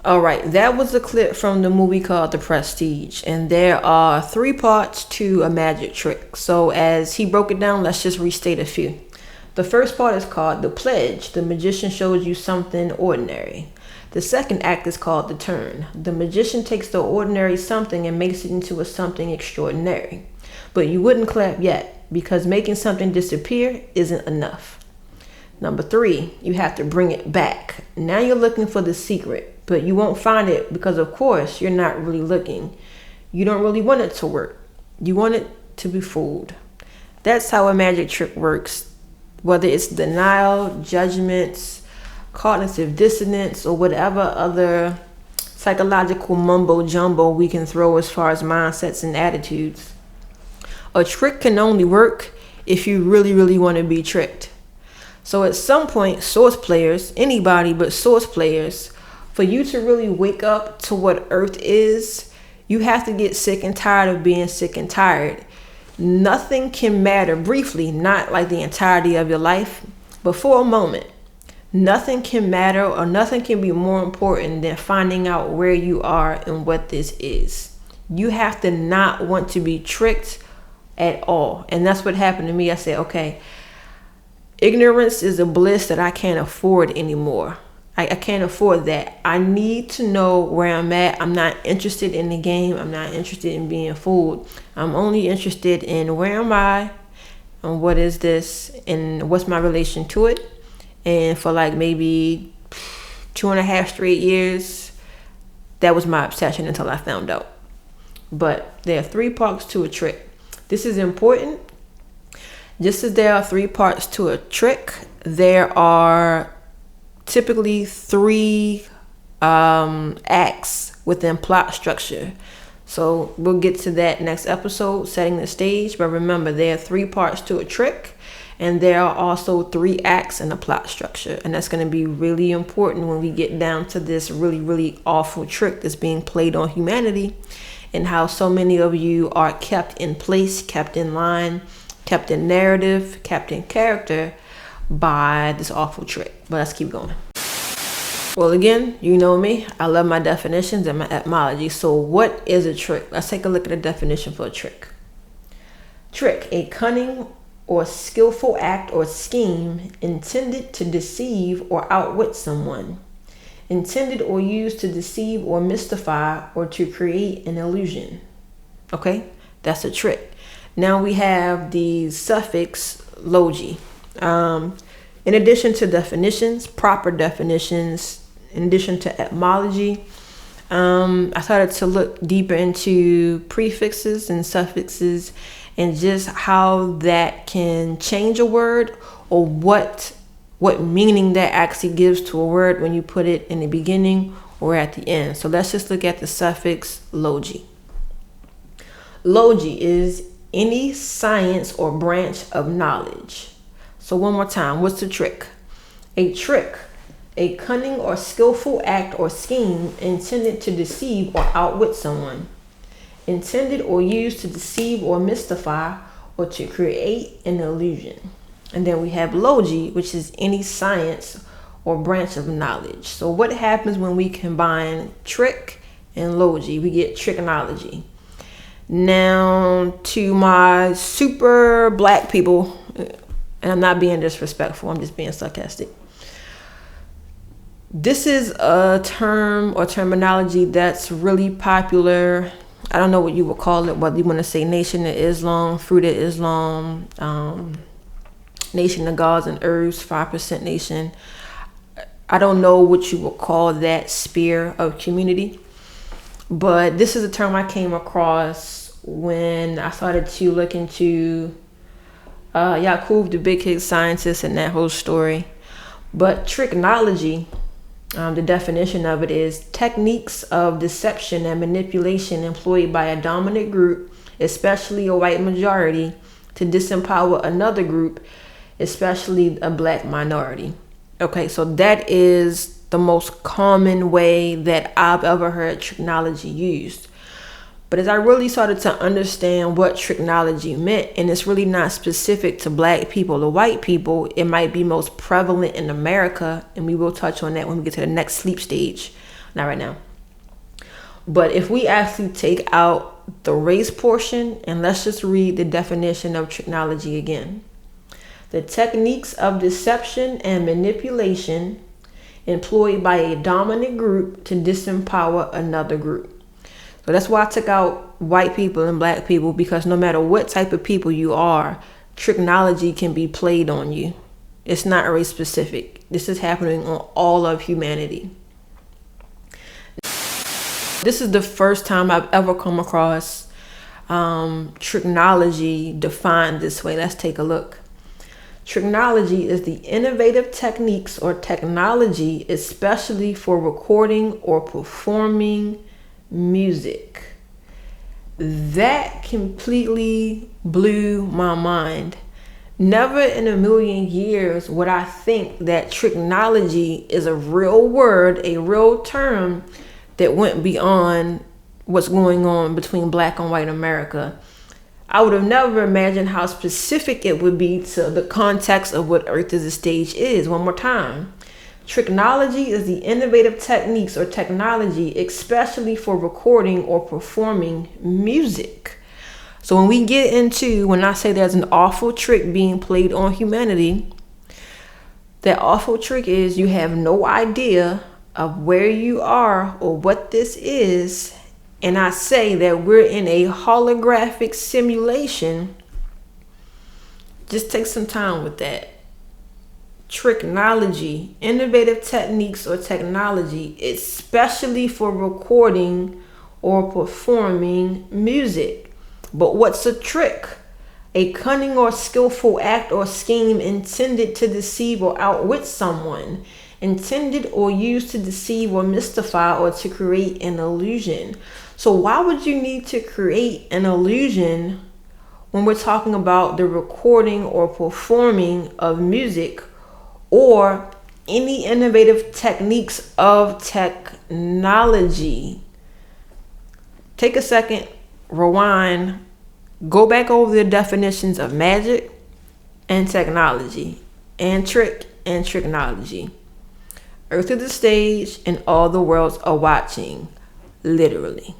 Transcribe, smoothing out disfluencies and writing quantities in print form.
All right, that was a clip from the movie called The Prestige, and there are 3 parts to a magic trick. So as he broke it down, let's just restate a few. The first part is called The Pledge. The magician shows you something ordinary. The second act is called The Turn. The magician takes the ordinary something and makes it into a something extraordinary. But you wouldn't clap yet, because making something disappear isn't enough. Number 3, you have to bring it back. Now you're looking for the secret, but you won't find it because, of course, you're not really looking. You don't really want it to work. You want it to be fooled. That's how a magic trick works. Whether it's denial, judgments, cognitive dissonance, or whatever other psychological mumbo jumbo we can throw as far as mindsets and attitudes. A trick can only work if you really, really want to be tricked. So at some point, source players, anybody but source players, for you to really wake up to what Earth is, you have to get sick and tired of being sick and tired. Nothing can matter briefly, not like the entirety of your life, but for a moment. Nothing can matter or nothing can be more important than finding out where you are and what this is. You have to not want to be tricked at all. And that's what happened to me. I said, okay, ignorance is a bliss that I can't afford anymore. I can't afford that. I need to know where I'm at. I'm not interested in the game. I'm not interested in being fooled. I'm only interested in where am I and what is this and what's my relation to it. And for like maybe 2.5 straight years, that was my obsession until I found out. But there are 3 parts to a trick. This is important. Just as there are 3 parts to a trick, there are typically 3 acts within plot structure. So we'll get to that next episode, setting the stage. But remember, there are 3 parts to a trick, and there are also 3 acts in the plot structure. And that's going to be really important when we get down to this really, really awful trick that's being played on humanity, and how so many of you are kept in place, kept in line, kept in narrative, kept in character by this awful trick. But let's keep going. Well, again, you know me. I love my definitions and my etymology. So what is a trick? Let's take a look at the definition for a trick. Trick, a cunning or skillful act or scheme intended to deceive or outwit someone. Intended or used to deceive or mystify or to create an illusion. Okay, that's a trick. Now we have the suffix logy. In addition to definitions, proper definitions, in addition to etymology, I started to look deeper into prefixes and suffixes and just how that can change a word, or what meaning that actually gives to a word when you put it in the beginning or at the end. So let's just look at the suffix logy. Logy is any science or branch of knowledge. So one more time, what's the trick? A trick, a cunning or skillful act or scheme intended to deceive or outwit someone. Intended or used to deceive or mystify or to create an illusion. And then we have logy, which is any science or branch of knowledge. So what happens when we combine trick and logy? We get tricknology. Now, to my super black people, and I'm not being disrespectful, I'm just being sarcastic. This is a term or terminology that's really popular. I don't know what you would call it, whether you want to say Nation of Islam, Fruit of Islam, Nation of Gods and Herbs, 5% Nation. I don't know what you would call that sphere of community. But this is a term I came across when I started to look into Yaqub, the big hit scientist, and that whole story. But tricknology, the definition of it is techniques of deception and manipulation employed by a dominant group, especially a white majority, to disempower another group, especially a black minority. Okay, so that is the most common way that I've ever heard tricknology used. But as I really started to understand what tricknology meant, and it's really not specific to black people or white people, it might be most prevalent in America, and we will touch on that when we get to the next sleep stage. not right now. But if we actually take out the race portion, and let's just read the definition of tricknology again. The techniques of deception and manipulation employed by a dominant group to disempower another group. So that's why I took out white people and black people, because no matter what type of people you are, tricknology can be played on you. It's not race specific. This is happening on all of humanity. This is the first time I've ever come across tricknology defined this way. Let's take a look. Tricknology is the innovative techniques or technology, especially for recording or performing music. That completely blew my mind. Never in a million years would I think that tricknology is a real word, a real term that went beyond what's going on between black and white America. I would have never imagined how specific it would be to the context of what Earth is a Stage is. One more time. Tricknology is the innovative techniques or technology, especially for recording or performing music. So when I say there's an awful trick being played on humanity, that awful trick is you have no idea of where you are or what this is. And I say that we're in a holographic simulation. Just take some time with that. Tricknology, innovative techniques or technology, especially for recording or performing music. But what's a trick? A cunning or skillful act or scheme intended to deceive or outwit someone, intended or used to deceive or mystify or to create an illusion. So why would you need to create an illusion when we're talking about the recording or performing of music or any innovative techniques of technology? Take a second, rewind, go back over the definitions of magic and technology and trick and tricknology. Earth is the stage and all the worlds are watching, literally.